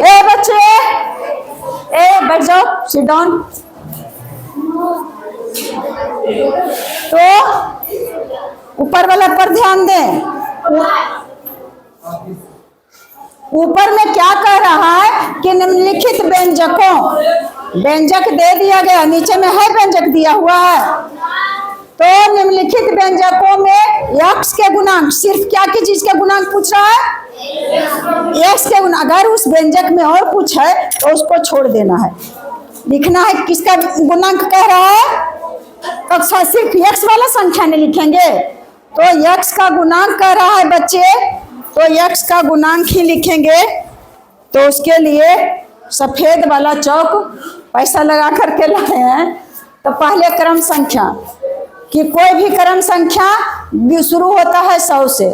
ए बच्चे, ए बैठ जाओ, सिट डाउन। तो ऊपर वाला पर ध्यान दें। ऊपर में क्या कह रहा है कि निम्नलिखित व्यंजकों, व्यंजक दे दिया गया, नीचे में है व्यंजक दिया हुआ है। तो निम्नलिखित व्यंजकों में यक्स के गुणांक, सिर्फ क्या की चीज के गुणांक पूछ रहा है? यक्स के गुणांक। अगर उस व्यंजक में और कुछ है तो उसको छोड़ देना है, लिखना है किसका गुणांक कह रहा है, तो सिर्फ यक्स वाला संख्या नहीं लिखेंगे। तो यक्स का गुणांक कह रहा है बच्चे, तो यक्स का गुणांक ही लिखेंगे। तो उसके लिए सफेद वाला चौक पैसा लगा करके लाए हैं। तो पहले क्रम संख्या, कि कोई भी क्रम संख्या शुरू होता है 100 से,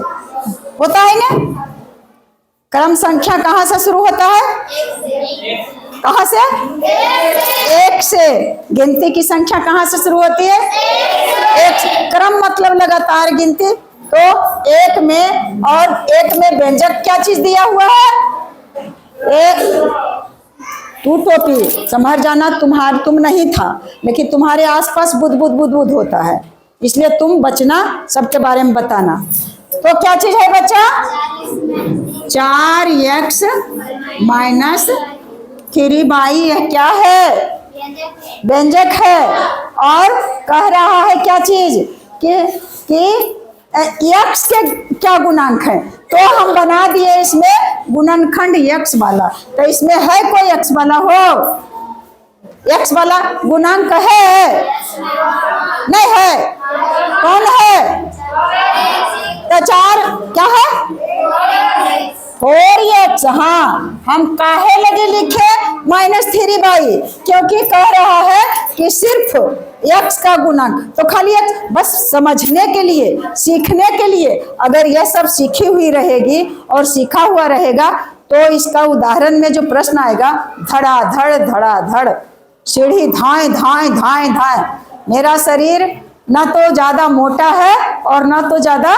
होता है ना? क्रम संख्या कहाँ से शुरू होता है? कहाँ से? 1 से। गिनती की संख्या कहाँ से शुरू होती है? 1 से। क्रम मतलब लगातार गिनती। तो 1 में, और 1 में व्यंजक क्या चीज दिया हुआ है? तू टोपी संभर जाना, तुम नहीं था, लेकिन तुम्हारे आसपास बुध बुध बुध बुध होता है, इसलिए तुम बचना, सबके बारे में बताना। तो क्या चीज है बच्चा? 4x माइनस 3y, यह क्या है? व्यंजक है। और कह रहा है क्या चीज कि यक्स के क्या गुणांक है? तो हम बना दिए इसमें गुणनखंड यक्स वाला। तो इसमें है कोई यक्स वाला हो? यक्स वाला गुणांक है? नहीं है। कौन है? तो 4 क्या है? 4x। हाँ, हम काहे लगे लिखे -3y? क्योंकि कह रहा है कि सिर्फ x का गुणांक। तो खाली x, बस समझने के लिए, सीखने के लिए। अगर यह सब सीखी हुई रहेगी और सीखा हुआ रहेगा तो इसका उदाहरण में जो प्रश्न आएगा, धड़ाधड़ सीढ़ी धाए धाए धाए धाए। मेरा शरीर ना तो ज्यादा मोटा है और ना तो ज्यादा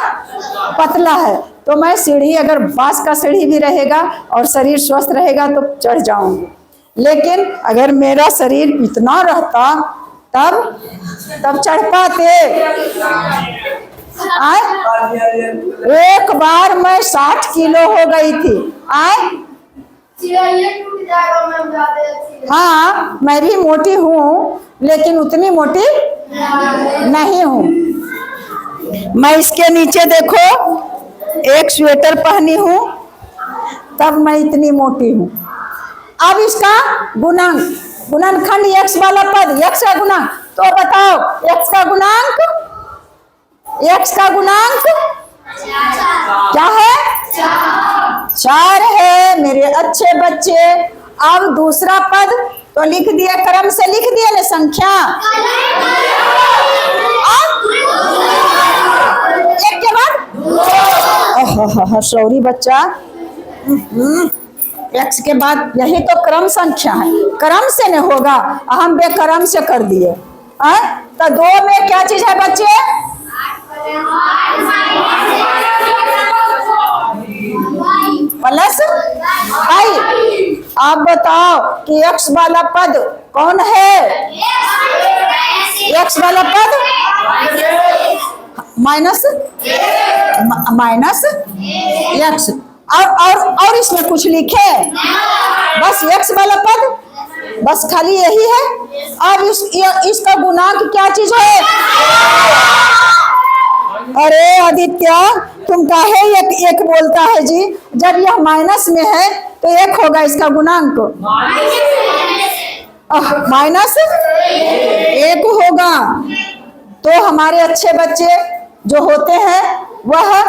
पतला है, तो मैं सीढ़ी, अगर बांस का सीढ़ी भी रहेगा और शरीर स्वस्थ रहेगा तो चढ़ जाऊंगी। लेकिन अगर मेरा शरीर इतना रहता तब चढ़ पाते। एक बार मैं 60 किलो हो गई थी। हाँ, मैं भी मोटी हूँ, लेकिन उतनी मोटी नहीं हूँ। मैं इसके नीचे देखो एक स्वेटर पहनी हूँ, तब मैं इतनी मोटी हूँ। अब इसका गुणांक, गुणनखंड यक्स वाला पद, यक्स का गुणांक। तो बताओ यक्स का गुणांक, यक्स का गुणांक क्या है? 4 है मेरे अच्छे बच्चे। अब दूसरा पद तो लिख दिया, क्रम से लिख दिया ना संख्या। एक के बाद सॉरी बच्चा, x के बाद यही तो क्रम संख्या है, क्रम से नहीं होगा, हम बेक्रम से कर दिए। तो 2 में क्या चीज है बच्चे? Plus i। आप बताओ कि x वाला पद कौन है? x वाला पद माइनस x। और इसमें कुछ लिखे? बस x वाला पद, बस खाली यही है। अब इसका गुणांक क्या चीज है? अरे आदित्य, तुम काहे एक बोलता है जी? जब यह माइनस में है तो 1 होगा इसका गुणांक, -1 होगा। तो हमारे अच्छे बच्चे जो होते हैं वह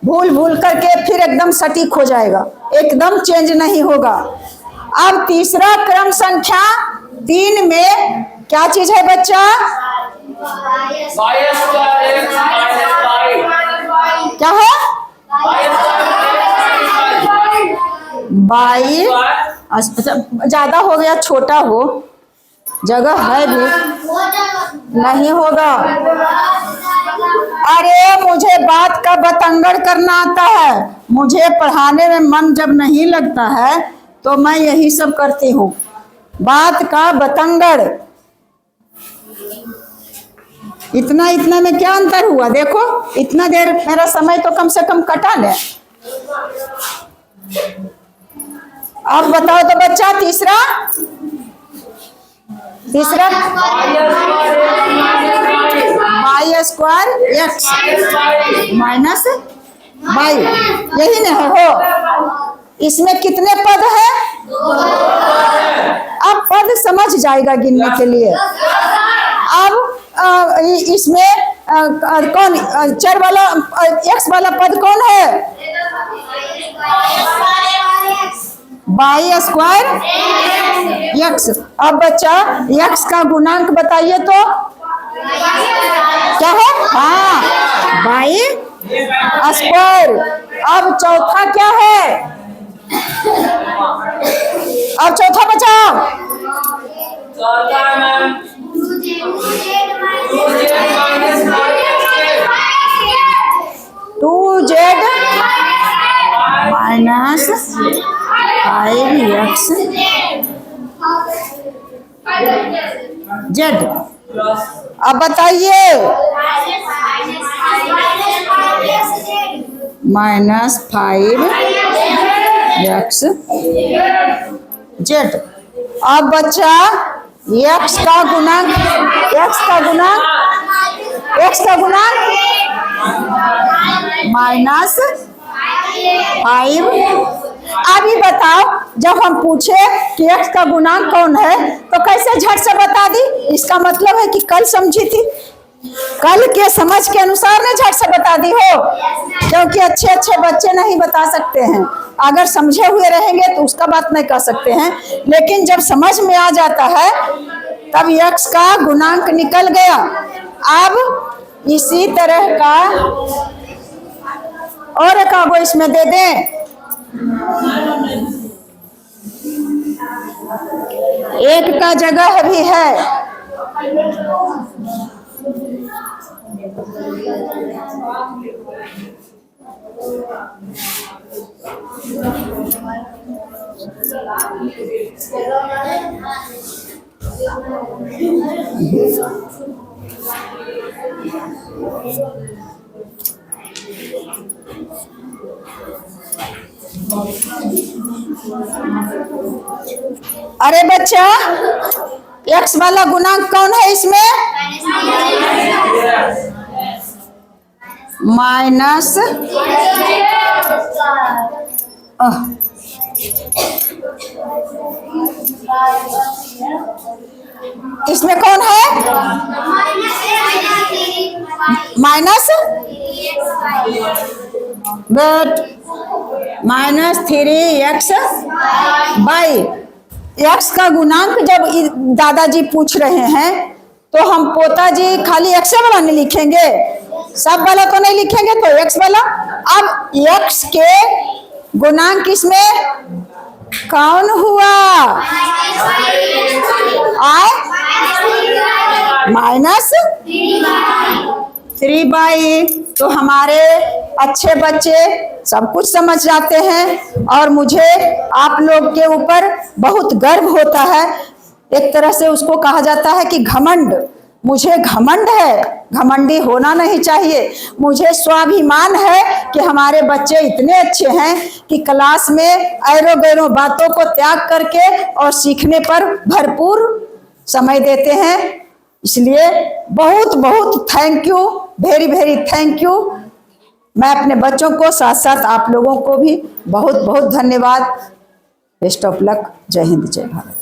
भूल करके फिर एकदम सटीक हो जाएगा, एकदम चेंज नहीं होगा। अब तीसरा क्रम संख्या 3 में क्या चीज है बच्चा? क्या है? 22। अच्छा, ज्यादा हो गया, छोटा हो, जगह है भी नहीं होगा। अरे मुझे बात का बतंगड़ करना आता है, मुझे पढ़ाने में मन जब नहीं लगता है तो मैं यही सब करती हूँ। बात का बतंगड़। इतना इतना में क्या अंतर हुआ? देखो इतना देर मेरा समय तो कम से कम कटा ले। अब बताओ तो बच्चा, तीसरा Y square X minus Y, यही नहीं हो? इसमें कितने पद है? अब पद समझ जाएगा गिनने के लिए। अब इसमें कौन चर वाला एक्स वाला पद कौन है? Y square X. अब बच्चा एक्स का गुणांक बताइए तो क्या है? हाँ, वाई स्क्वायर। अब चौथा क्या है? अब चौथा बचाओ। 2z minus 5x z। अब बताइए, माइनस 5x z। अब बच्चा x का गुणांक माइनस 5। अभी बताओ, जब हम पूछे कि x का गुणांक कौन है तो कैसे झट से बता दी? इसका मतलब है कि कल समझी थी, कल के समझ के अनुसार ने झट से बता दी हो, क्योंकि अच्छे अच्छे बच्चे नहीं बता सकते हैं। अगर समझे हुए रहेंगे तो उसका बात नहीं कह सकते हैं, लेकिन जब समझ में आ जाता है तब x का गुणांक निकल गया। अब इसी तरह का और एक आगो इसमें दे दें। एक का जगह भी है, अरे बच्चा x वाला गुणांक कौन है इसमें? माइनस इसमें कौन है? Minus minus 3x by. x का गुणांक जब दादाजी पूछ रहे हैं तो हम पोताजी खाली x वाला नहीं लिखेंगे, सब वाला तो नहीं लिखेंगे, तो x वाला। अब x के गुणांक इसमें कौन हुआ? माइनस 3/। तो हमारे अच्छे बच्चे सब कुछ समझ जाते हैं और मुझे आप लोग के ऊपर बहुत गर्व होता है। एक तरह से उसको कहा जाता है कि घमंड। मुझे घमंड है, घमंडी होना नहीं चाहिए। मुझे स्वाभिमान है कि हमारे बच्चे इतने अच्छे हैं कि क्लास में ऐरो गैरो बातों को त्याग करके और सीखने पर भरपूर समय देते हैं। इसलिए बहुत बहुत thank you, very very thank you. मैं अपने बच्चों को साथ साथ आप लोगों को भी बहुत बहुत धन्यवाद। Best of luck. जय हिंद, जय भारत।